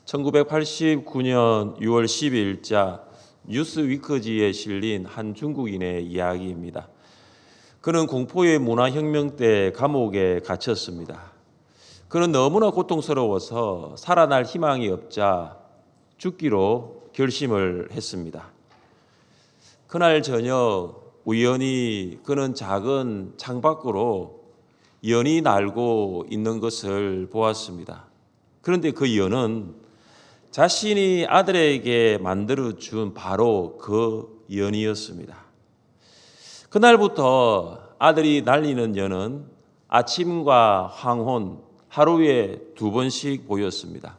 1989년 6월 10일자 뉴스위크지에 실린 한 중국인의 이야기입니다. 그는 공포의 문화혁명 때 감옥에 갇혔습니다. 그는 너무나 고통스러워서 살아날 희망이 없자 죽기로 결심을 했습니다. 그날 저녁 우연히 그는 작은 창밖으로 연이 날고 있는 것을 보았습니다. 그런데 그 연은 자신이 아들에게 만들어준 바로 그 연이었습니다. 그날부터 아들이 날리는 연은 아침과 황혼 하루에 2번씩 보였습니다.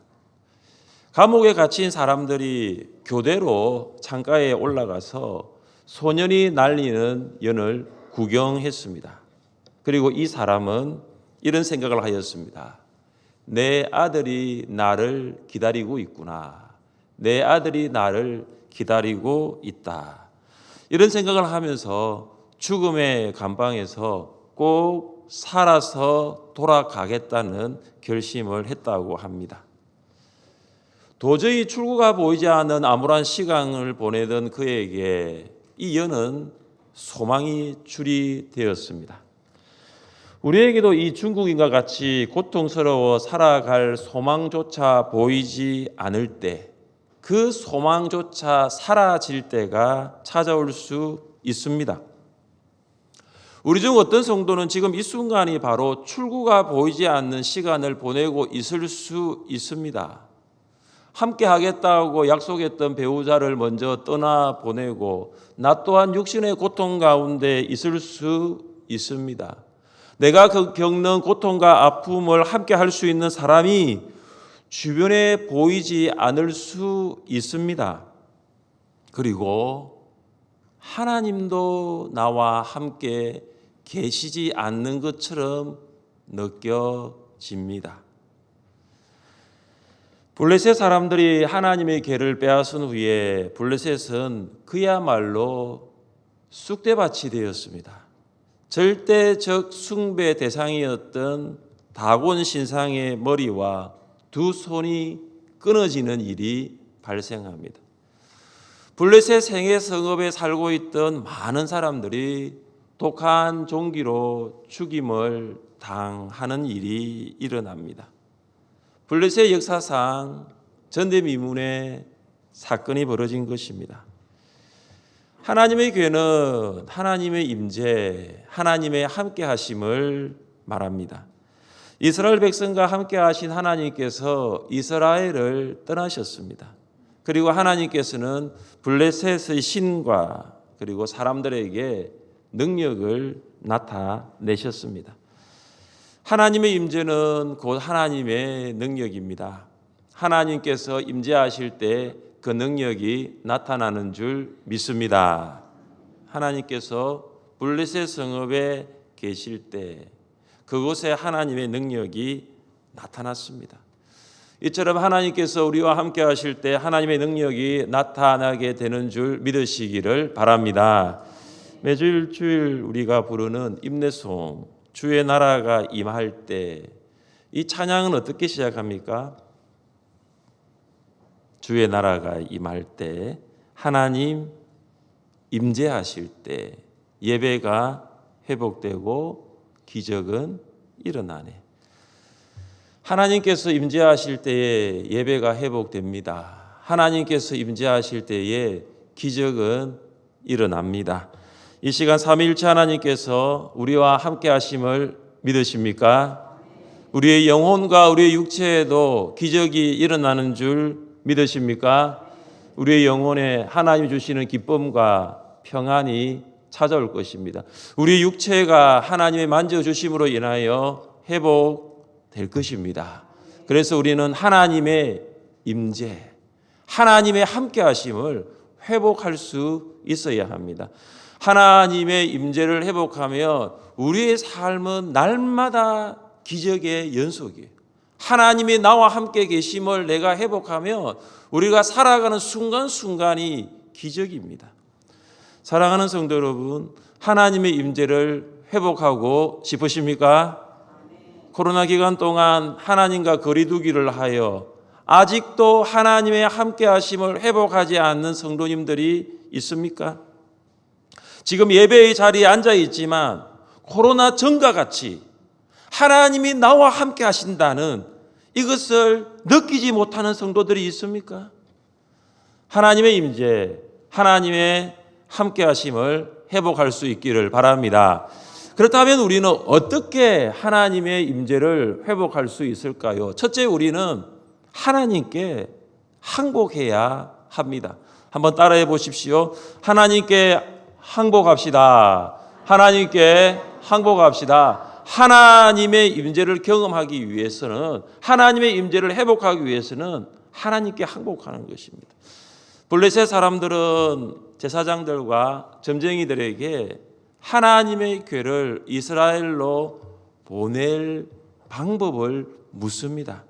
감옥에 갇힌 사람들이 교대로 창가에 올라가서 소년이 날리는 연을 구경했습니다. 그리고 이 사람은 이런 생각을 하였습니다. 내 아들이 나를 기다리고 있구나. 내 아들이 나를 기다리고 있다. 이런 생각을 하면서 죽음의 감방에서 꼭 살아서 돌아가겠다는 결심을 했다고 합니다. 도저히 출구가 보이지 않는 암울한 시간을 보내던 그에게 이 연은 소망이 줄이 되었습니다. 우리에게도 이 중국인과 같이 고통스러워 살아갈 소망조차 보이지 않을 때, 그 소망조차 사라질 때가 찾아올 수 있습니다. 우리 중 어떤 성도는 지금 이 순간이 바로 출구가 보이지 않는 시간을 보내고 있을 수 있습니다. 함께 하겠다고 약속했던 배우자를 먼저 떠나보내고 나 또한 육신의 고통 가운데 있을 수 있습니다. 내가 겪는 고통과 아픔을 함께 할 수 있는 사람이 주변에 보이지 않을 수 있습니다. 그리고 하나님도 나와 함께 계시지 않는 것처럼 느껴집니다. 블레셋 사람들이 하나님의 궤를 빼앗은 후에 블레셋은 그야말로 쑥대밭이 되었습니다. 절대적 숭배 대상이었던 다곤 신상의 머리와 2손이 끊어지는 일이 발생합니다. 블레셋 생애 성읍에 살고 있던 많은 사람들이 독한 종기로 죽임을 당하는 일이 일어납니다. 블레셋 역사상 전대미문의 사건이 벌어진 것입니다. 하나님의 궤는 하나님의 임재, 하나님의 함께 하심을 말합니다. 이스라엘 백성과 함께 하신 하나님께서 이스라엘을 떠나셨습니다. 그리고 하나님께서는 블레셋의 신과 그리고 사람들에게 능력을 나타내셨습니다. 하나님의 임재는 곧 하나님의 능력입니다. 하나님께서 임재하실 때 그 능력이 나타나는 줄 믿습니다. 하나님께서 블레셋 성읍에 계실 때 그곳에 하나님의 능력이 나타났습니다. 이처럼 하나님께서 우리와 함께 하실 때 하나님의 능력이 나타나게 되는 줄 믿으시기를 바랍니다. 매주 일주일 우리가 부르는 임내송, 주의 나라가 임할 때, 이 찬양은 어떻게 시작합니까? 주의 나라가 임할 때, 하나님 임재하실 때 예배가 회복되고 기적은 일어나네. 하나님께서 임재하실 때에 예배가 회복됩니다. 하나님께서 임재하실 때에 기적은 일어납니다. 이 시간 삼위일체 하나님께서 우리와 함께 하심을 믿으십니까? 우리의 영혼과 우리의 육체에도 기적이 일어나는 줄 믿으십니까? 우리의 영혼에 하나님이 주시는 기쁨과 평안이 찾아올 것입니다. 우리 육체가 하나님의 만져주심으로 인하여 회복될 것입니다. 그래서 우리는 하나님의 임재, 하나님의 함께 하심을 회복할 수 있어야 합니다. 하나님의 임재를 회복하면 우리의 삶은 날마다 기적의 연속이에요. 하나님이 나와 함께 계심을 내가 회복하면 우리가 살아가는 순간순간이 기적입니다. 사랑하는 성도 여러분, 하나님의 임재를 회복하고 싶으십니까? 코로나 기간 동안 하나님과 거리 두기를 하여 아직도 하나님의 함께 하심을 회복하지 않는 성도님들이 있습니까? 지금 예배의 자리에 앉아 있지만 코로나 전과 같이 하나님이 나와 함께 하신다는 이것을 느끼지 못하는 성도들이 있습니까? 하나님의 임재, 하나님의 함께 하심을 회복할 수 있기를 바랍니다. 그렇다면 우리는 어떻게 하나님의 임재를 회복할 수 있을까요? 첫째, 우리는 하나님께 항복해야 합니다. 한번 따라해 보십시오. 하나님께 항복합시다. 하나님께 항복합시다. 하나님의 임재를 경험하기 위해서는, 하나님의 임재를 회복하기 위해서는 하나님께 항복하는 것입니다. 블레셋 사람들은 제사장들과 점쟁이들에게 하나님의 궤를 이스라엘로 보낼 방법을 묻습니다.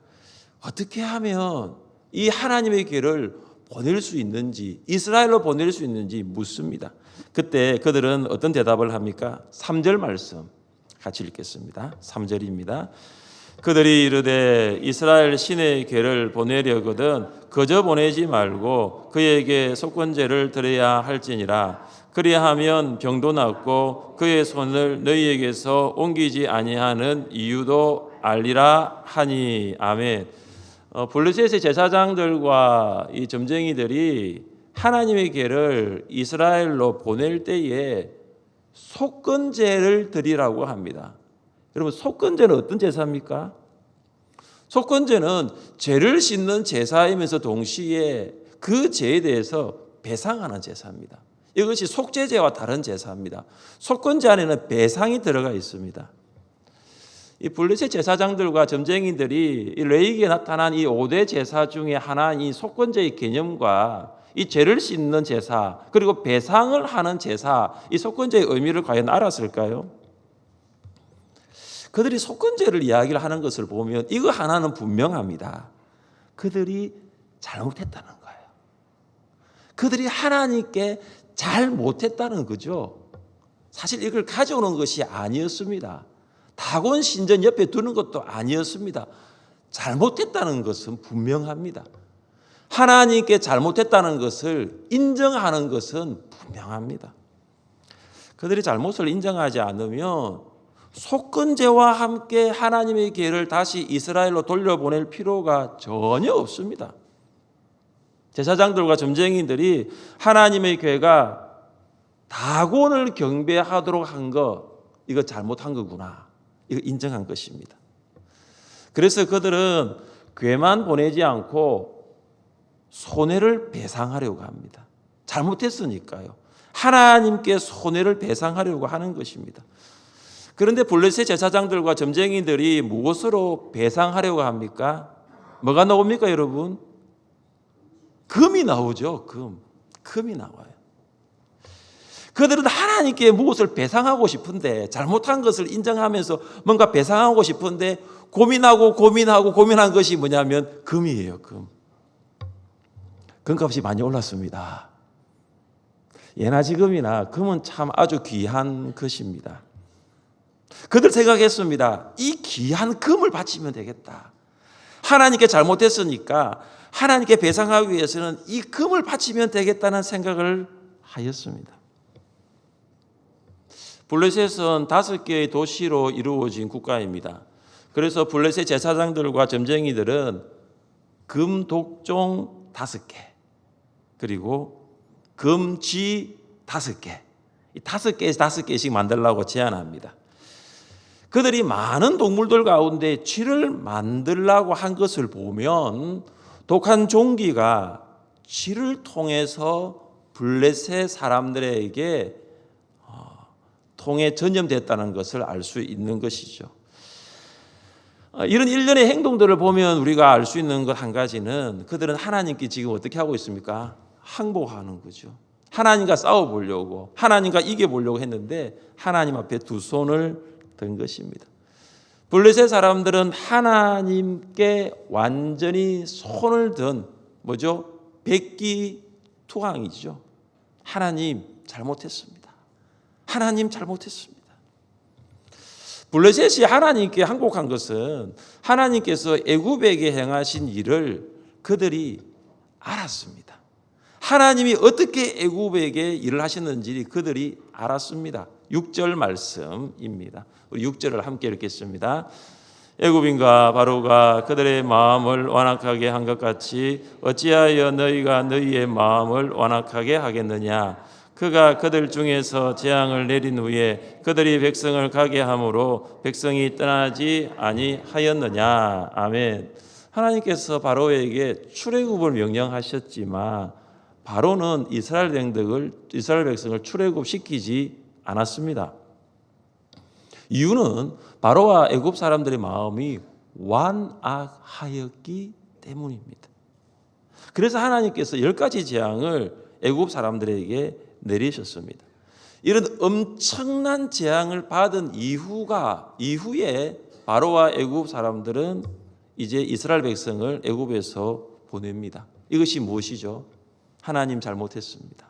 어떻게 하면 이 하나님의 궤를 보낼 수 있는지, 이스라엘로 보낼 수 있는지 묻습니다. 그때 그들은 어떤 대답을 합니까? 3절 말씀 같이 읽겠습니다. 3절입니다. 그들이 이르되 이스라엘 신의 궤를 보내려거든 거저 보내지 말고 그에게 속건제를 드려야 할지니라. 그리하면 병도 낫고 그의 손을 너희에게서 옮기지 아니하는 이유도 알리라 하니. 아멘. 블레셋의 제사장들과 이 점쟁이들이 하나님의 궤를 이스라엘로 보낼 때에 속건제를 드리라고 합니다. 여러분, 속건제는 어떤 제사입니까? 속건제는 죄를 씻는 제사이면서 동시에 그 죄에 대해서 배상하는 제사입니다. 이것이 속죄제와 다른 제사입니다. 속건제 안에는 배상이 들어가 있습니다. 이 블레셋 제사장들과 점쟁이들이 이 레위기에 나타난 이 5대 제사 중에 하나인 이 속건제의 개념과 이 죄를 씻는 제사, 그리고 배상을 하는 제사, 이 속건제의 의미를 과연 알았을까요? 그들이 속건제를 이야기를 하는 것을 보면 이거 하나는 분명합니다. 그들이 잘못했다는 거예요. 그들이 하나님께 잘못했다는 거죠. 사실 이걸 가져오는 것이 아니었습니다. 다곤 신전 옆에 두는 것도 아니었습니다. 잘못했다는 것은 분명합니다. 하나님께 잘못했다는 것을 인정하는 것은 분명합니다. 그들이 잘못을 인정하지 않으면 속건제와 함께 하나님의 궤를 다시 이스라엘로 돌려보낼 필요가 전혀 없습니다. 제사장들과 점쟁이들이 하나님의 궤가 다곤을 경배하도록 한 거, 이거 잘못한 거구나, 이거 인정한 것입니다. 그래서 그들은 궤만 보내지 않고 손해를 배상하려고 합니다. 잘못했으니까요. 하나님께 손해를 배상하려고 하는 것입니다. 그런데 블레셋 제사장들과 점쟁이들이 무엇으로 배상하려고 합니까? 뭐가 나옵니까, 여러분? 금이 나오죠. 금이 나와요. 그들은 하나님께 무엇을 배상하고 싶은데, 잘못한 것을 인정하면서 뭔가 배상하고 싶은데 고민한 것이 뭐냐면 금이에요. 금값이 많이 올랐습니다. 예나 지금이나 금은 참 아주 귀한 것입니다. 그들 생각했습니다. 이 귀한 금을 바치면 되겠다. 하나님께 잘못했으니까 하나님께 배상하기 위해서는 이 금을 바치면 되겠다는 생각을 하였습니다. 블레셋은 5개의 도시로 이루어진 국가입니다. 그래서 블레셋 제사장들과 점쟁이들은 금 독종 5개, 그리고 금쥐 5개, 이 5개씩 만들라고 제안합니다. 그들이 많은 동물들 가운데 쥐를 만들라고 한 것을 보면 독한 종기가 쥐를 통해서 블레셋 사람들에게 통에 전염됐다는 것을 알 수 있는 것이죠. 이런 일련의 행동들을 보면 우리가 알 수 있는 것 한 가지는 그들은 하나님께 지금 어떻게 하고 있습니까? 항복하는 거죠. 하나님과 싸워보려고, 하나님과 이겨보려고 했는데 하나님 앞에 두 손을 든 것입니다. 블레셋 사람들은 하나님께 완전히 손을 든 뭐죠? 백기투항이죠. 하나님 잘못했습니다. 하나님 잘못했습니다. 블레셋이 하나님께 항복한 것은 하나님께서 애굽에게 행하신 일을 그들이 알았습니다. 하나님이 어떻게 애굽에게 일을 하셨는지 그들이 알았습니다. 6절 말씀입니다. 우리 6절을 함께 읽겠습니다. 애굽인과 바로가 그들의 마음을 완악하게 한 것 같이 어찌하여 너희가 너희의 마음을 완악하게 하겠느냐. 그가 그들 중에서 재앙을 내린 후에 그들이 백성을 가게 함으로 백성이 떠나지 아니하였느냐. 아멘. 하나님께서 바로에게 출애굽을 명령하셨지만 바로는 이스라엘 백성을 출애굽시키지 않았습니다. 이유는 바로와 애굽 사람들의 마음이 완악하였기 때문입니다. 그래서 하나님께서 10가지 재앙을 애굽 사람들에게 내리셨습니다. 이런 엄청난 재앙을 받은 이후에 바로와 애굽 사람들은 이제 이스라엘 백성을 애굽에서 보냅니다. 이것이 무엇이죠? 하나님 잘못했습니다.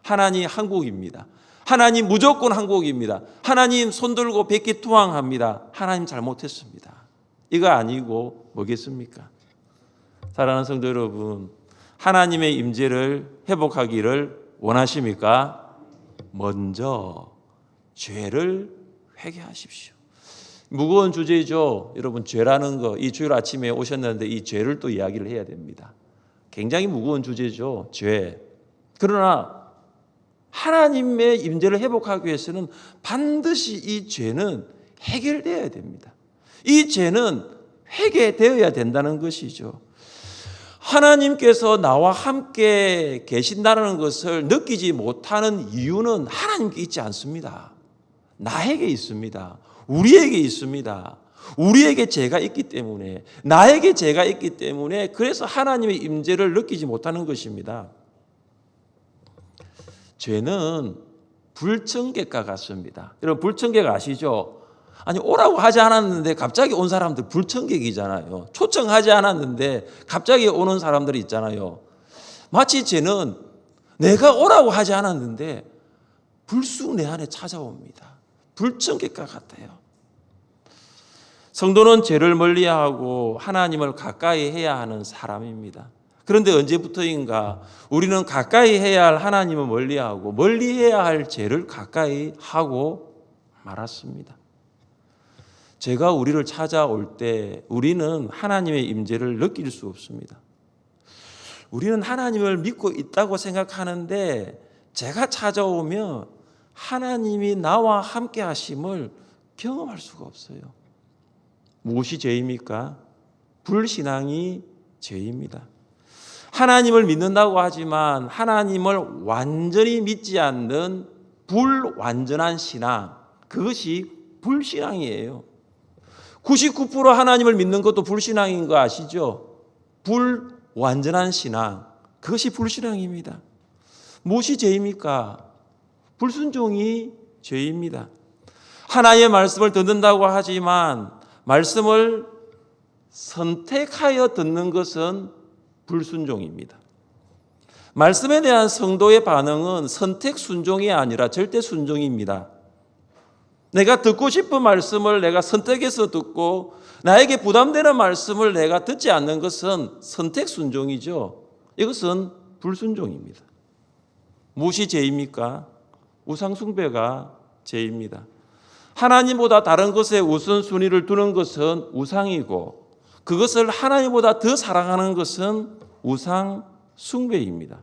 하나님 한국입니다. 하나님 무조건 한국입니다. 하나님 손들고 백기투항합니다. 하나님 잘못했습니다. 이거 아니고 뭐겠습니까? 사랑하는 성도 여러분, 하나님의 임재를 회복하기를 원하십니까? 먼저 죄를 회개하십시오. 무거운 주제죠. 여러분, 죄라는 거, 이 주일 아침에 오셨는데 이 죄를 또 이야기를 해야 됩니다. 굉장히 무거운 주제죠. 죄. 그러나 하나님의 임재를 회복하기 위해서는 반드시 이 죄는 해결되어야 됩니다. 이 죄는 회개되어야 된다는 것이죠. 하나님께서 나와 함께 계신다는 것을 느끼지 못하는 이유는 하나님께 있지 않습니다. 나에게 있습니다. 우리에게 있습니다. 우리에게 죄가 있기 때문에, 나에게 죄가 있기 때문에 그래서 하나님의 임재를 느끼지 못하는 것입니다. 죄는 불청객과 같습니다. 여러분, 불청객 아시죠? 아니, 오라고 하지 않았는데 갑자기 온 사람들 불청객이잖아요. 초청하지 않았는데 갑자기 오는 사람들이 있잖아요. 마치 죄는 내가 오라고 하지 않았는데 불쑥 내 안에 찾아옵니다. 불청객과 같아요. 성도는 죄를 멀리하고 하나님을 가까이 해야 하는 사람입니다. 그런데 언제부터인가 우리는 가까이 해야 할 하나님을 멀리하고 멀리해야 할 죄를 가까이 하고 말았습니다. 죄가 우리를 찾아올 때 우리는 하나님의 임재를 느낄 수 없습니다. 우리는 하나님을 믿고 있다고 생각하는데 죄가 찾아오면 하나님이 나와 함께 하심을 경험할 수가 없어요. 무엇이 죄입니까? 불신앙이 죄입니다. 하나님을 믿는다고 하지만 하나님을 완전히 믿지 않는 불완전한 신앙, 그것이 불신앙이에요. 99% 하나님을 믿는 것도 불신앙인 거 아시죠? 불완전한 신앙, 그것이 불신앙입니다. 무엇이 죄입니까? 불순종이 죄입니다. 하나님의 말씀을 듣는다고 하지만 말씀을 선택하여 듣는 것은 불순종입니다. 말씀에 대한 성도의 반응은 선택 순종이 아니라 절대 순종입니다. 내가 듣고 싶은 말씀을 내가 선택해서 듣고 나에게 부담되는 말씀을 내가 듣지 않는 것은 선택 순종이죠. 이것은 불순종입니다. 무엇이 죄입니까? 우상 숭배가 죄입니다. 하나님보다 다른 것에 우선순위를 두는 것은 우상이고 그것을 하나님보다 더 사랑하는 것은 우상 숭배입니다.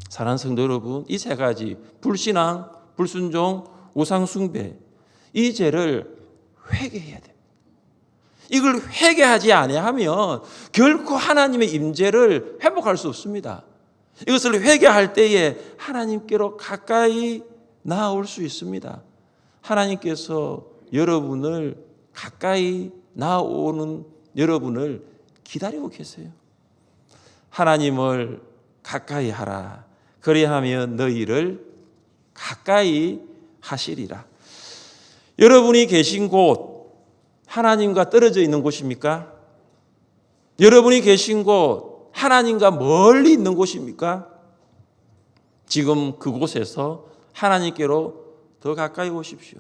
사랑하는 성도 여러분, 이 세 가지 불신앙, 불순종, 우상 숭배, 이 죄를 회개해야 됩니다. 이걸 회개하지 아니하면 결코 하나님의 임재를 회복할 수 없습니다. 이것을 회개할 때에 하나님께로 가까이 나아올 수 있습니다. 하나님께서 여러분을 가까이 나아오는 여러분을 기다리고 계세요. 하나님을 가까이 하라. 그리하면 너희를 가까이 하시리라. 여러분이 계신 곳, 하나님과 떨어져 있는 곳입니까? 여러분이 계신 곳, 하나님과 멀리 있는 곳입니까? 지금 그곳에서 하나님께로 더 가까이 오십시오.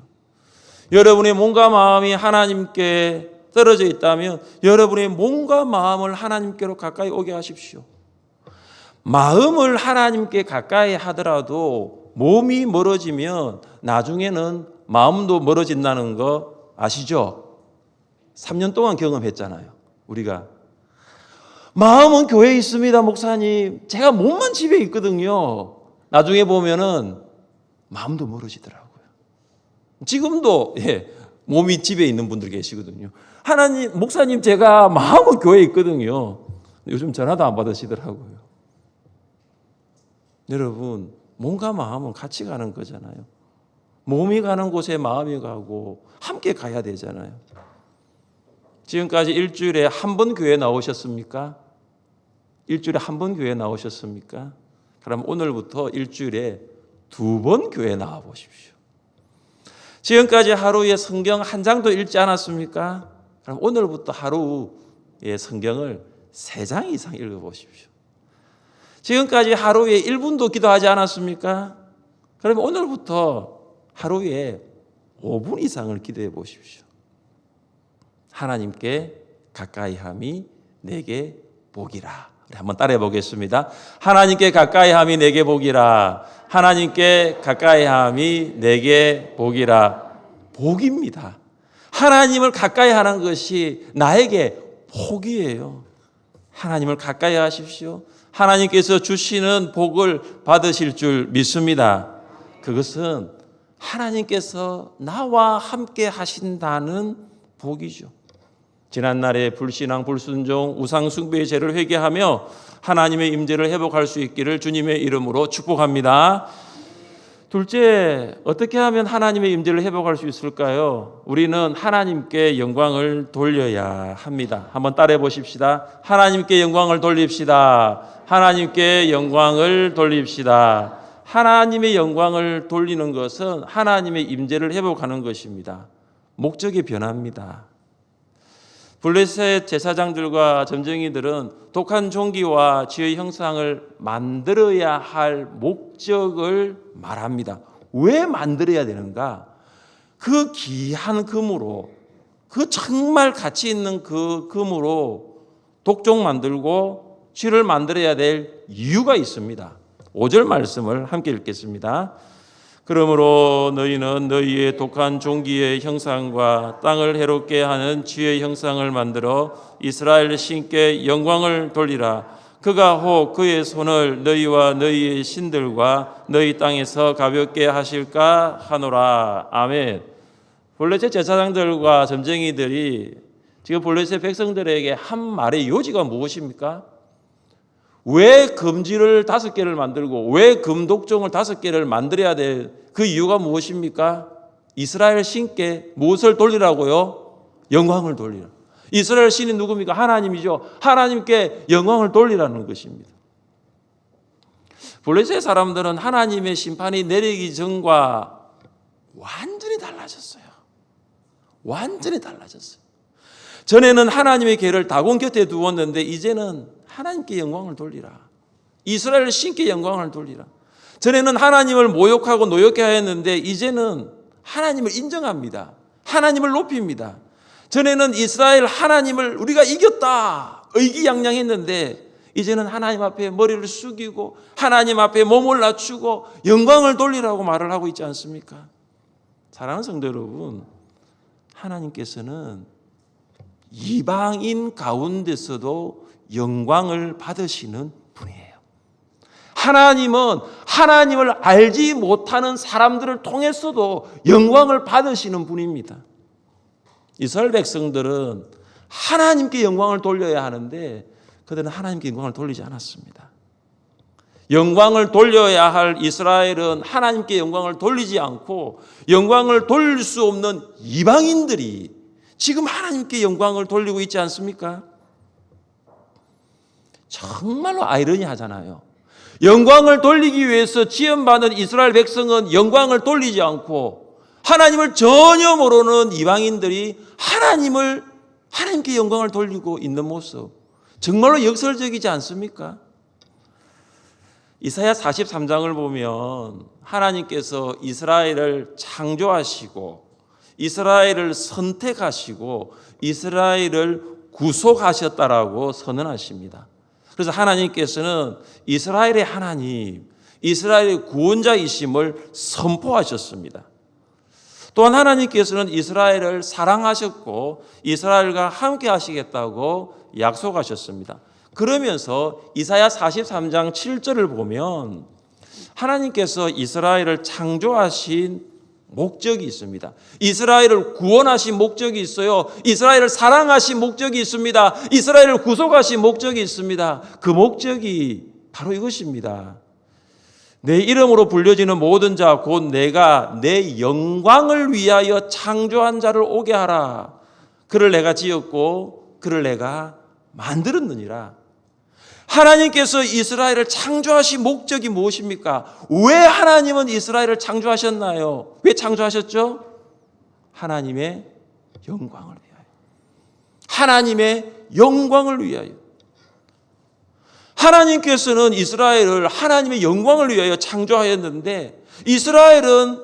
여러분의 몸과 마음이 하나님께 떨어져 있다면 여러분의 몸과 마음을 하나님께로 가까이 오게 하십시오. 마음을 하나님께 가까이 하더라도 몸이 멀어지면 나중에는 마음도 멀어진다는 거 아시죠? 3년 동안 경험했잖아요. 우리가 마음은 교회에 있습니다, 목사님. 제가 몸만 집에 있거든요. 나중에 보면은 마음도 멀어지더라고요. 지금도 몸이 집에 있는 분들 계시거든요. 하나님, 목사님, 제가 마음은 교회에 있거든요. 요즘 전화도 안 받으시더라고요. 여러분, 몸과 마음은 같이 가는 거잖아요. 몸이 가는 곳에 마음이 가고 함께 가야 되잖아요. 지금까지 일주일에 한 번 교회 나오셨습니까? 일주일에 한 번 교회 나오셨습니까? 그럼 오늘부터 일주일에 2번 교회 나와 보십시오. 지금까지 하루에 성경 한 장도 읽지 않았습니까? 그럼 오늘부터 하루에 성경을 3장 이상 읽어 보십시오. 지금까지 하루에 1분도 기도하지 않았습니까? 그러면 오늘부터 하루에 5분 이상을 기도해 보십시오. 하나님께 가까이함이 내게 복이라. 우리 한번 따라해 보겠습니다. 하나님께 가까이함이 내게 복이라. 하나님께 가까이함이 내게 복이라. 복입니다. 하나님을 가까이 하는 것이 나에게 복이에요. 하나님을 가까이 하십시오. 하나님께서 주시는 복을 받으실 줄 믿습니다. 그것은 하나님께서 나와 함께 하신다는 복이죠. 지난날에 불신앙, 불순종, 우상 숭배의 죄를 회개하며 하나님의 임재를 회복할 수 있기를 주님의 이름으로 축복합니다. 둘째, 어떻게 하면 하나님의 임재를 회복할 수 있을까요? 우리는 하나님께 영광을 돌려야 합니다. 한번 따라해 보십시다. 하나님께 영광을 돌립시다. 하나님께 영광을 돌립시다. 하나님의 영광을 돌리는 것은 하나님의 임재를 회복하는 것입니다. 목적이 변합니다. 블레셋 제사장들과 점쟁이들은 독한 종기와 쥐의 형상을 만들어야 할 목적을 말합니다. 왜 만들어야 되는가? 그 귀한 금으로, 그 정말 가치 있는 그 금으로 독종 만들고 쥐를 만들어야 될 이유가 있습니다. 5절 말씀을 함께 읽겠습니다. 그러므로 너희는 너희의 독한 종기의 형상과 땅을 해롭게 하는 쥐의 형상을 만들어 이스라엘 신께 영광을 돌리라. 그가 혹 그의 손을 너희와 너희의 신들과 너희 땅에서 가볍게 하실까 하노라. 아멘. 블레셋 제사장들과 점쟁이들이 지금 블레셋 백성들에게 한 말의 요지가 무엇입니까? 왜 금지를 5개를 만들고 왜 금독종을 5개를 만들어야 될 그 이유가 무엇입니까? 이스라엘 신께 무엇을 돌리라고요? 영광을 돌리라. 이스라엘 신이 누굽니까? 하나님이죠. 하나님께 영광을 돌리라는 것입니다. 블레셋 사람들은 하나님의 심판이 내리기 전과 완전히 달라졌어요. 완전히 달라졌어요. 전에는 하나님의 궤를 다곤 곁에 두었는데 이제는 하나님께 영광을 돌리라. 이스라엘 신께 영광을 돌리라. 전에는 하나님을 모욕하고 노엽게 하였는데 이제는 하나님을 인정합니다. 하나님을 높입니다. 전에는 이스라엘 하나님을 우리가 이겼다 의기양양했는데 이제는 하나님 앞에 머리를 숙이고 하나님 앞에 몸을 낮추고 영광을 돌리라고 말을 하고 있지 않습니까? 사랑하는 성도 여러분, 하나님께서는 이방인 가운데서도 영광을 받으시는 분이에요. 하나님은 하나님을 알지 못하는 사람들을 통해서도 영광을 받으시는 분입니다. 이스라엘 백성들은 하나님께 영광을 돌려야 하는데 그들은 하나님께 영광을 돌리지 않았습니다. 영광을 돌려야 할 이스라엘은 하나님께 영광을 돌리지 않고 영광을 돌릴 수 없는 이방인들이 지금 하나님께 영광을 돌리고 있지 않습니까? 정말로 아이러니하잖아요. 영광을 돌리기 위해서 지원받은 이스라엘 백성은 영광을 돌리지 않고 하나님을 전혀 모르는 이방인들이 하나님께 영광을 돌리고 있는 모습, 정말로 역설적이지 않습니까? 이사야 43장을 보면 하나님께서 이스라엘을 창조하시고 이스라엘을 선택하시고 이스라엘을 구속하셨다라고 선언하십니다. 그래서 하나님께서는 이스라엘의 하나님, 이스라엘의 구원자이심을 선포하셨습니다. 또한 하나님께서는 이스라엘을 사랑하셨고 이스라엘과 함께 하시겠다고 약속하셨습니다. 그러면서 이사야 43장 7절을 보면 하나님께서 이스라엘을 창조하신 목적이 있습니다. 이스라엘을 구원하신 목적이 있어요. 이스라엘을 사랑하신 목적이 있습니다. 이스라엘을 구속하신 목적이 있습니다. 그 목적이 바로 이것입니다. 내 이름으로 불려지는 모든 자 곧 내가 내 영광을 위하여 창조한 자를 오게 하라. 그를 내가 지었고 그를 내가 만들었느니라. 하나님께서 이스라엘을 창조하신 목적이 무엇입니까? 왜 하나님은 이스라엘을 창조하셨나요? 왜 창조하셨죠? 하나님의 영광을 위하여. 하나님의 영광을 위하여. 하나님께서는 이스라엘을 하나님의 영광을 위하여 창조하였는데 이스라엘은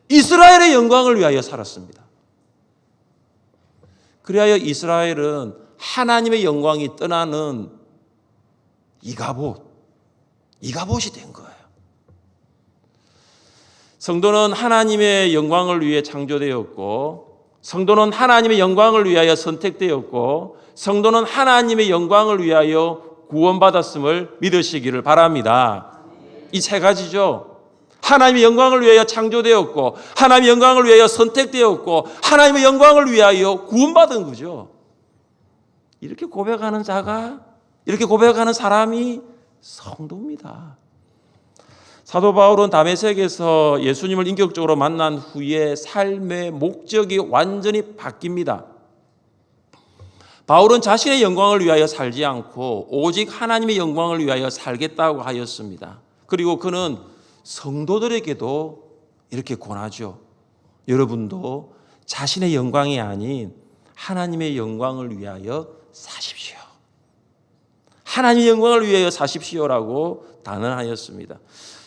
이스라엘의 영광을 위하여 살았습니다. 그리하여 이스라엘은 하나님의 영광이 떠나는 이가봇이 된 거예요. 성도는 하나님의 영광을 위해 창조되었고 성도는 하나님의 영광을 위하여 선택되었고 성도는 하나님의 영광을 위하여 구원받았음을 믿으시기를 바랍니다. 이 세 가지죠. 하나님의 영광을 위하여 창조되었고 하나님의 영광을 위하여 선택되었고 하나님의 영광을 위하여 구원받은 거죠. 이렇게 고백하는 자가 이렇게 고백하는 사람이 성도입니다. 사도 바울은 다메섹에서 예수님을 인격적으로 만난 후에 삶의 목적이 완전히 바뀝니다. 바울은 자신의 영광을 위하여 살지 않고 오직 하나님의 영광을 위하여 살겠다고 하였습니다. 그리고 그는 성도들에게도 이렇게 권하죠. 여러분도 자신의 영광이 아닌 하나님의 영광을 위하여 사십시오. 하나님의 영광을 위하여 사십시오라고 단언하였습니다.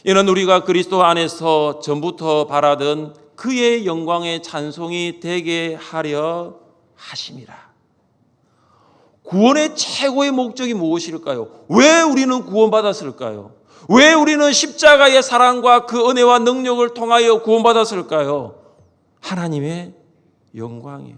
이는 우리가 그리스도 안에서 전부터 바라던 그의 영광의 찬송이 되게 하려 하심이라. 구원의 최고의 목적이 무엇일까요? 왜 우리는 구원받았을까요? 왜 우리는 십자가의 사랑과 그 은혜와 능력을 통하여 구원받았을까요? 하나님의 영광이에요.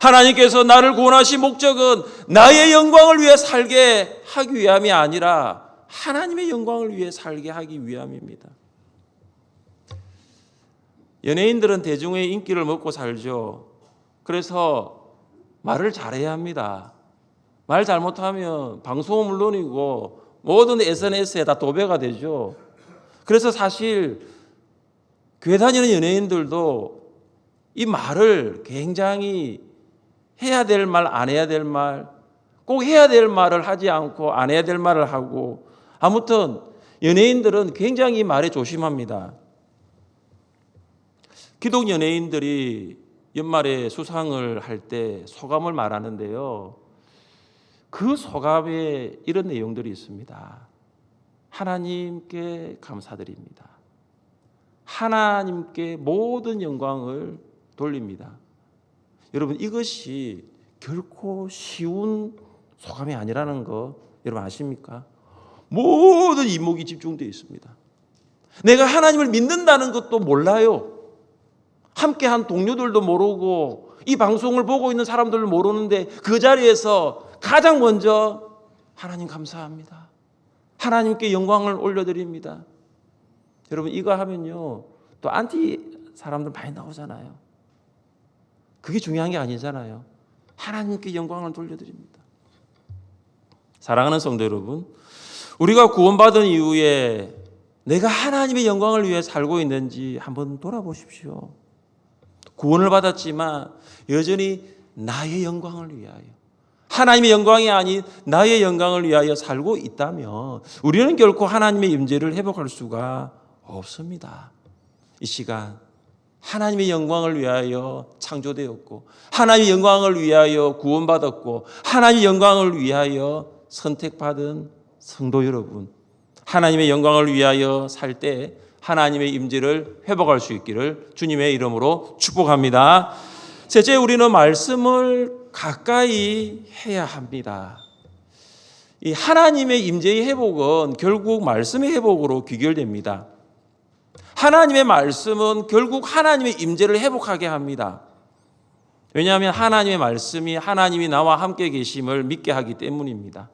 하나님께서 나를 구원하신 목적은 나의 영광을 위해 살게 하기 위함이 아니라 하나님의 영광을 위해 살게 하기 위함입니다. 연예인들은 대중의 인기를 먹고 살죠. 그래서 말을 잘해야 합니다. 말 잘못하면 방송은 물론이고 모든 SNS에 다 도배가 되죠. 그래서 사실 교회 다니는 연예인들도 이 말을 굉장히 해야 될 말, 안 해야 될 말, 꼭 해야 될 말을 하지 않고 안 해야 될 말을 하고 아무튼 연예인들은 굉장히 이 말에 조심합니다. 기독 연예인들이 연말에 수상을 할 때 소감을 말하는데요. 그 소감에 이런 내용들이 있습니다. 하나님께 감사드립니다. 하나님께 모든 영광을 돌립니다. 여러분 이것이 결코 쉬운 소감이 아니라는 거 여러분 아십니까? 모든 이목이 집중되어 있습니다. 내가 하나님을 믿는다는 것도 몰라요. 함께한 동료들도 모르고 이 방송을 보고 있는 사람들도 모르는데 그 자리에서 가장 먼저 하나님 감사합니다. 하나님께 영광을 올려드립니다. 여러분 이거 하면요 또 안티 사람들 많이 나오잖아요. 그게 중요한 게 아니잖아요. 하나님께 영광을 돌려드립니다. 사랑하는 성도 여러분, 우리가 구원받은 이후에 내가 하나님의 영광을 위해 살고 있는지 한번 돌아보십시오. 구원을 받았지만 여전히 나의 영광을 위하여 하나님의 영광이 아닌 나의 영광을 위하여 살고 있다면 우리는 결코 하나님의 임재를 회복할 수가 없습니다. 이 시간 하나님의 영광을 위하여 창조되었고 하나님의 영광을 위하여 구원받았고 하나님의 영광을 위하여 선택받은 성도 여러분, 하나님의 영광을 위하여 살 때 하나님의 임재를 회복할 수 있기를 주님의 이름으로 축복합니다. 셋째, 우리는 말씀을 가까이 해야 합니다. 이 하나님의 임재의 회복은 결국 말씀의 회복으로 귀결됩니다. 하나님의 말씀은 결국 하나님의 임재를 회복하게 합니다. 왜냐하면 하나님의 말씀이 하나님이 나와 함께 계심을 믿게 하기 때문입니다.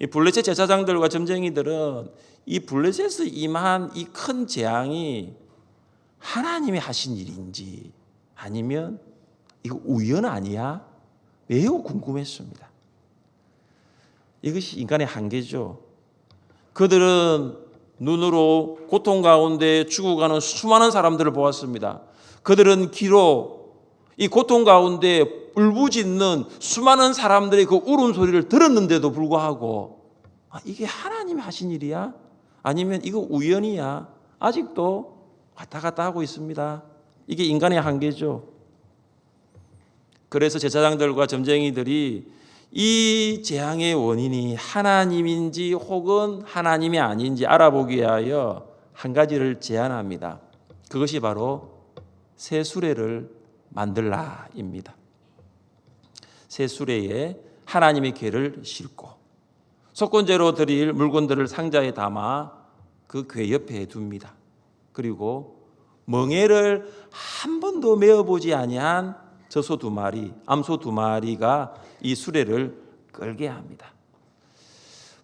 이 블레셋 제사장들과 점쟁이들은 이 블레셋에 임한 이 큰 재앙이 하나님이 하신 일인지 아니면 이거 우연 아니야? 매우 궁금했습니다. 이것이 인간의 한계죠. 그들은 눈으로 고통 가운데 죽어가는 수많은 사람들을 보았습니다. 그들은 귀로 이 고통 가운데 울부짖는 수많은 사람들의 그 울음소리를 들었는데도 불구하고 이게 하나님이 하신 일이야? 아니면 이거 우연이야? 아직도 왔다 갔다 하고 있습니다. 이게 인간의 한계죠. 그래서 제사장들과 점쟁이들이 이 재앙의 원인이 하나님인지 혹은 하나님이 아닌지 알아보기 위하여 한 가지를 제안합니다. 그것이 바로 새 수레를 만들라입니다. 새 수레에 하나님의 궤를 싣고 속건제로 드릴 물건들을 상자에 담아 그 궤 옆에 둡니다. 그리고 멍에를 한 번도 메어보지 아니한 젖소 2마리, 암소 2마리가 이 수레를 끌게 합니다.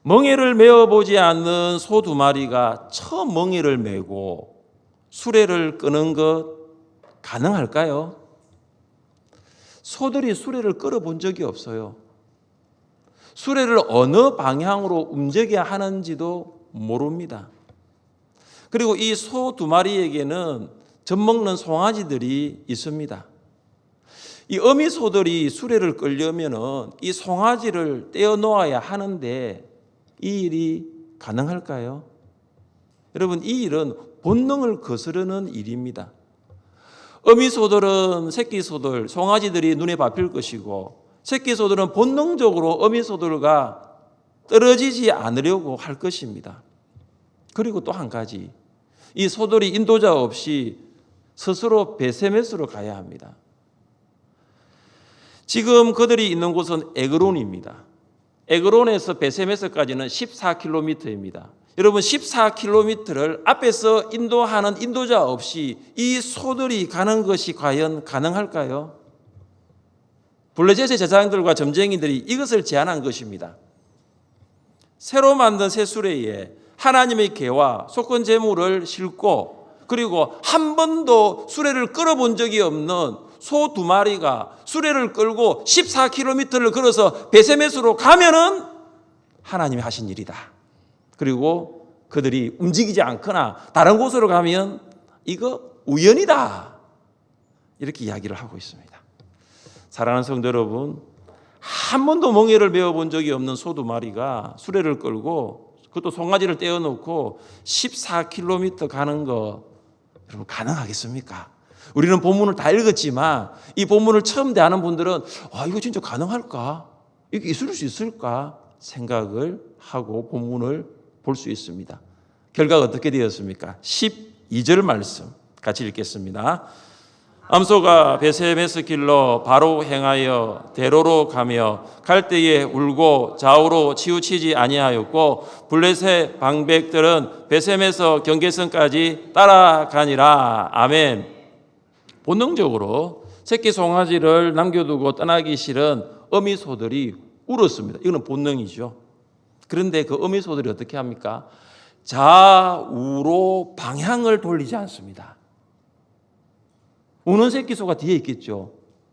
멍에를 메어보지 않는 소 2마리가 처음 멍에를 메고 수레를 끄는 것 가능할까요? 소들이 수레를 끌어본 적이 없어요. 수레를 어느 방향으로 움직여야 하는지도 모릅니다. 그리고 이 소 2마리에게는 젖먹는 송아지들이 있습니다. 이 어미 소들이 수레를 끌려면은 이 송아지를 떼어 놓아야 하는데 이 일이 가능할까요? 여러분, 이 일은 본능을 거스르는 일입니다. 어미 소들은 새끼 소들, 송아지들이 눈에 밟힐 것이고 새끼 소들은 본능적으로 어미 소들과 떨어지지 않으려고 할 것입니다. 그리고 또 한 가지, 이 소들이 인도자 없이 스스로 베세메스로 가야 합니다. 지금 그들이 있는 곳은 에그론입니다. 에그론에서 베세메스까지는 14km입니다. 여러분, 14km를 앞에서 인도하는 인도자 없이 이 소들이 가는 것이 과연 가능할까요? 블레셋의 제사장들과 점쟁이들이 이것을 제안한 것입니다. 새로 만든 새 수레에 하나님의 궤와 속건 제물을 싣고 그리고 한 번도 수레를 끌어본 적이 없는 소 2마리가 수레를 끌고 14km를 걸어서 베세메스로 가면은 하나님이 하신 일이다. 그리고 그들이 움직이지 않거나 다른 곳으로 가면 이거 우연이다. 이렇게 이야기를 하고 있습니다. 사랑하는 성도 여러분, 한 번도 멍에를 메어본 적이 없는 소 2마리가 수레를 끌고 그것도 송아지를 떼어놓고 14km 가는 거 여러분 가능하겠습니까? 우리는 본문을 다 읽었지만 이 본문을 처음 대하는 분들은 이거 진짜 가능할까? 이게 있을 수 있을까? 생각을 하고 본문을 볼 수 있습니다. 결과가 어떻게 되었습니까? 12절 말씀 같이 읽겠습니다. 암소가 베세메스 길로 바로 행하여 대로로 가며 갈 때에 울고 좌우로 치우치지 아니하였고 블레셋 방백들은 베세메스 경계선까지 따라가니라. 아멘. 본능적으로 새끼 송아지를 남겨두고 떠나기 싫은 어미 소들이 울었습니다. 이거는 본능이죠. 그런데 그 어미 소들이 어떻게 합니까? 좌우로 방향을 돌리지 않습니다. 우는 새끼 소가 뒤에 있겠죠.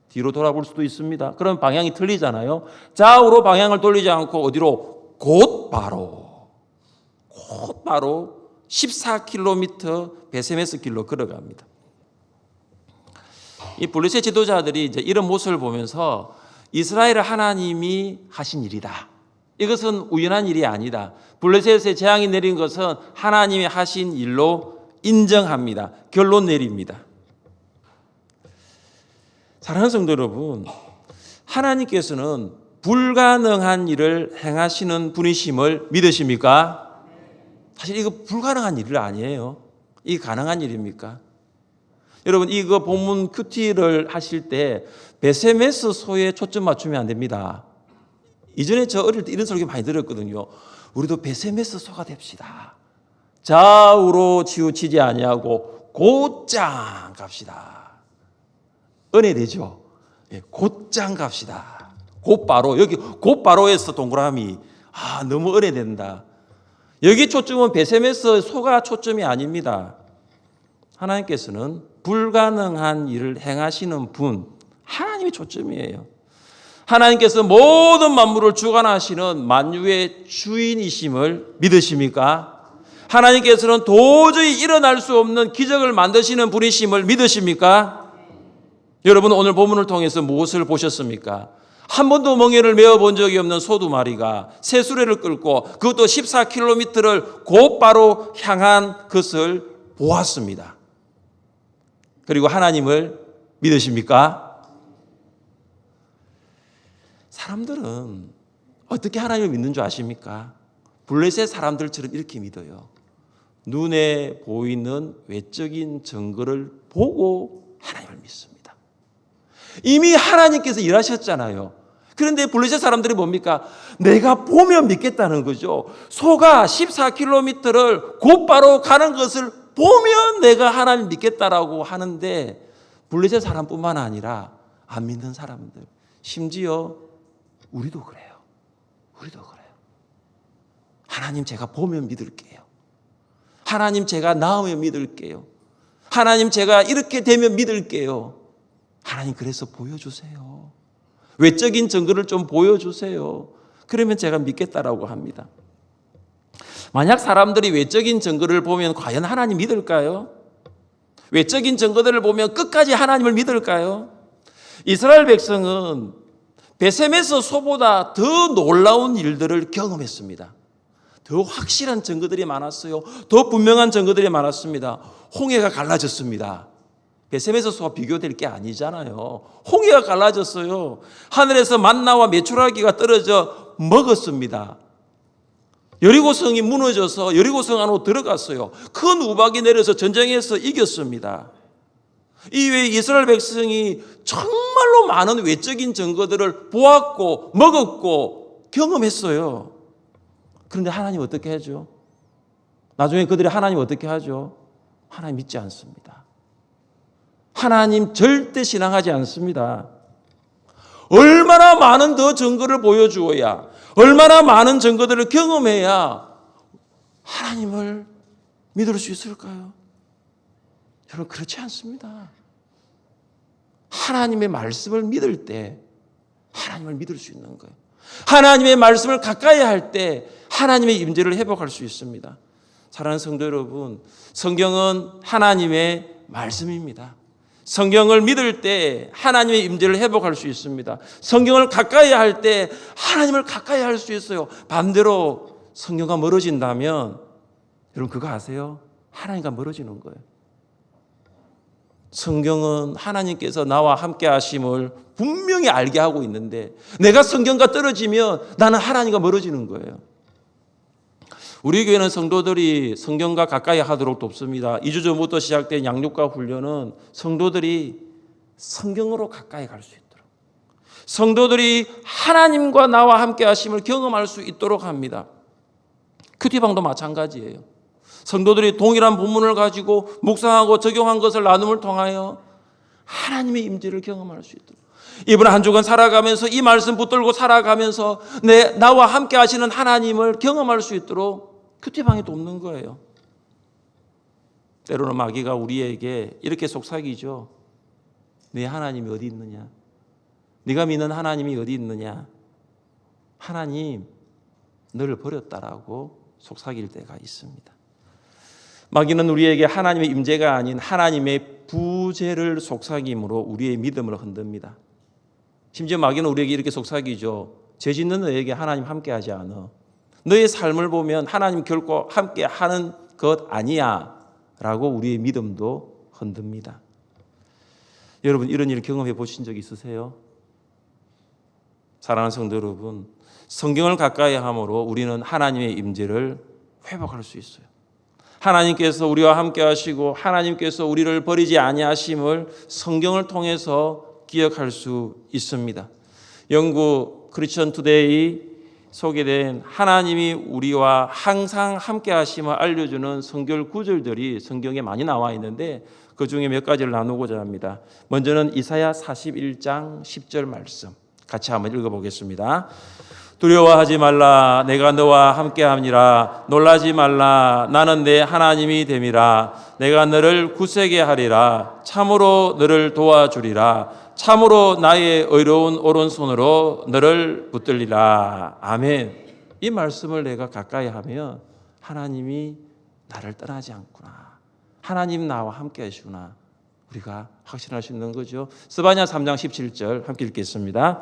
뒤로 돌아볼 수도 있습니다. 그럼 방향이 틀리잖아요. 좌우로 방향을 돌리지 않고 어디로? 곧바로 14km 베세메스 길로 걸어갑니다. 이 블레셋 지도자들이 이제 이런 모습을 보면서 이스라엘 하나님이 하신 일이다. 이것은 우연한 일이 아니다. 블레셋에 재앙이 내린 것은 하나님이 하신 일로 인정합니다. 결론 내립니다. 사랑하는 성도 여러분, 하나님께서는 불가능한 일을 행하시는 분이심을 믿으십니까? 사실 이거 불가능한 일 아니에요. 이 가능한 일입니까? 여러분 이거 본문 큐티를 하실 때 베세메스 소에 초점 맞추면 안 됩니다. 이전에 저 어릴 때 이런 설교 많이 들었거든요. 우리도 베세메스 소가 됩시다. 좌우로 치우치지 아니하고 곧장 갑시다. 은혜 되죠? 예, 곧장 갑시다. 곧바로 여기 곧바로에서 동그라미. 너무 은혜 된다. 여기 초점은 베세메스 소가 초점이 아닙니다. 하나님께서는 불가능한 일을 행하시는 분, 하나님이 초점이에요. 하나님께서 모든 만물을 주관하시는 만유의 주인이심을 믿으십니까? 하나님께서는 도저히 일어날 수 없는 기적을 만드시는 분이심을 믿으십니까? 여러분 오늘 본문을 통해서 무엇을 보셨습니까? 한 번도 멍에를 메어본 적이 없는 소 두 마리가 새수레를 끌고 그것도 14km를 곧바로 향한 것을 보았습니다. 그리고 하나님을 믿으십니까? 사람들은 어떻게 하나님을 믿는 줄 아십니까? 블레셋 사람들처럼 이렇게 믿어요. 눈에 보이는 외적인 증거를 보고 하나님을 믿습니다. 이미 하나님께서 일하셨잖아요. 그런데 블레셋 사람들이 뭡니까? 내가 보면 믿겠다는 거죠. 소가 14km를 곧바로 가는 것을 보면 내가 하나님 믿겠다라고 하는데 블레셋 사람뿐만 아니라 안 믿는 사람들, 심지어 우리도 그래요. 우리도 그래요. 하나님 제가 보면 믿을게요. 하나님 제가 나으면 믿을게요. 하나님 제가 이렇게 되면 믿을게요. 하나님 그래서 보여주세요. 외적인 증거를 좀 보여주세요. 그러면 제가 믿겠다라고 합니다. 만약 사람들이 외적인 증거를 보면 과연 하나님 믿을까요? 외적인 증거들을 보면 끝까지 하나님을 믿을까요? 이스라엘 백성은 베세메스 소보다 더 놀라운 일들을 경험했습니다. 더 확실한 증거들이 많았어요. 더 분명한 증거들이 많았습니다. 홍해가 갈라졌습니다. 베세메스 소와 비교될 게 아니잖아요. 홍해가 갈라졌어요. 하늘에서 만나와 메추라기가 떨어져 먹었습니다. 여리고성이 무너져서 여리고성 안으로 들어갔어요. 큰 우박이 내려서 전쟁에서 이겼습니다. 이외에 이스라엘 백성이 정말로 많은 외적인 증거들을 보았고 먹었고 경험했어요. 그런데 하나님 어떻게 하죠? 나중에 그들이 하나님 어떻게 하죠? 하나님 믿지 않습니다. 하나님 절대 신앙하지 않습니다. 얼마나 많은 더 증거를 보여주어야, 얼마나 많은 증거들을 경험해야 하나님을 믿을 수 있을까요? 여러분 그렇지 않습니다. 하나님의 말씀을 믿을 때 하나님을 믿을 수 있는 거예요. 하나님의 말씀을 가까이 할 때 하나님의 임재를 회복할 수 있습니다. 사랑하는 성도 여러분, 성경은 하나님의 말씀입니다. 성경을 믿을 때 하나님의 임재를 회복할 수 있습니다. 성경을 가까이 할 때 하나님을 가까이 할 수 있어요. 반대로 성경과 멀어진다면 여러분 그거 아세요? 하나님과 멀어지는 거예요. 성경은 하나님께서 나와 함께 하심을 분명히 알게 하고 있는데 내가 성경과 떨어지면 나는 하나님과 멀어지는 거예요. 우리 교회는 성도들이 성경과 가까이 하도록 돕습니다. 2주 전부터 시작된 양육과 훈련은 성도들이 성경으로 가까이 갈 수 있도록, 성도들이 하나님과 나와 함께 하심을 경험할 수 있도록 합니다. 큐티방도 마찬가지예요. 성도들이 동일한 본문을 가지고 묵상하고 적용한 것을 나눔을 통하여 하나님의 임재를 경험할 수 있도록, 이번 한 주간 살아가면서 이 말씀 붙들고 살아가면서 나와 함께 하시는 하나님을 경험할 수 있도록 큐티방이 돕는 거예요. 때로는 마귀가 우리에게 이렇게 속삭이죠. 네 하나님이 어디 있느냐? 네가 믿는 하나님이 어디 있느냐? 하나님 너를 버렸다라고 속삭일 때가 있습니다. 마귀는 우리에게 하나님의 임재가 아닌 하나님의 부재를 속삭임으로 우리의 믿음을 흔듭니다. 심지어 마귀는 우리에게 이렇게 속삭이죠. 죄 짓는 너에게 하나님 함께하지 않아. 너의 삶을 보면 하나님 결코 함께하는 것 아니야 라고 우리의 믿음도 흔듭니다. 여러분 이런 일을 경험해 보신 적 있으세요? 사랑하는 성도 여러분, 성경을 가까이 함으로 우리는 하나님의 임재를 회복할 수 있어요. 하나님께서 우리와 함께 하시고 하나님께서 우리를 버리지 아니하심을 성경을 통해서 기억할 수 있습니다. 영국 크리스천 투데이 소개된 하나님이 우리와 항상 함께 하심을 알려주는 성경 구절들이 성경에 많이 나와 있는데 그 중에 몇 가지를 나누고자 합니다. 먼저는 이사야 41장 10절 말씀 같이 한번 읽어보겠습니다. 두려워하지 말라. 내가 너와 함께함이라. 놀라지 말라. 나는 내 하나님이 됨이라. 내가 너를 굳세게 하리라. 참으로 너를 도와주리라. 참으로 나의 의로운 오른손으로 너를 붙들리라. 아멘. 이 말씀을 내가 가까이 하면 하나님이 나를 떠나지 않구나. 하나님 나와 함께 하시구나. 우리가 확신할 수 있는 거죠. 스바냐 3장 17절 함께 읽겠습니다.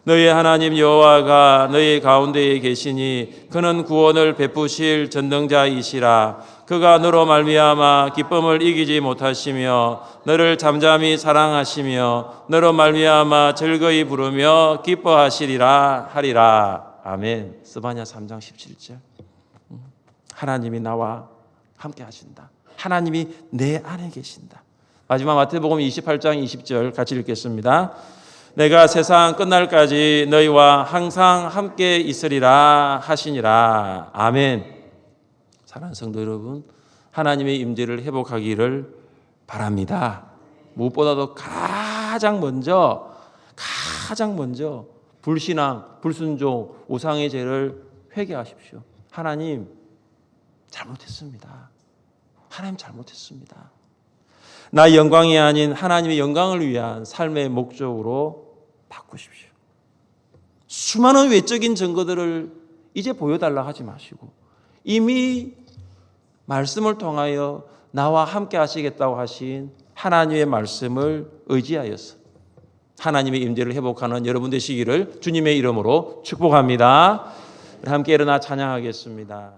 너희 하나님 여호와가 너희 가운데에 계시니 그는 구원을 베푸실 전능자이시라. 그가 너로 말미암아 기쁨을 이기지 못하시며 너를 잠잠히 사랑하시며 너로 말미암아 즐거이 부르며 기뻐하시리라 하리라. 아멘. 스바냐 3장 17절. 하나님이 나와 함께 하신다. 하나님이 내 안에 계신다. 마지막 마태복음 28장 20절 같이 읽겠습니다. 내가 세상 끝날까지 너희와 항상 함께 있으리라 하시니라. 아멘. 사랑하는 성도 여러분, 하나님의 임재를 회복하기를 바랍니다. 무엇보다도 가장 먼저 불신앙, 불순종, 우상의 죄를 회개하십시오. 하나님 잘못했습니다. 하나님 잘못했습니다. 나의 영광이 아닌 하나님의 영광을 위한 삶의 목적으로 바꾸십시오. 수많은 외적인 증거들을 이제 보여달라 하지 마시고 이미 말씀을 통하여 나와 함께 하시겠다고 하신 하나님의 말씀을 의지하여서 하나님의 임재를 회복하는 여러분 되시기를 주님의 이름으로 축복합니다. 함께 일어나 찬양하겠습니다.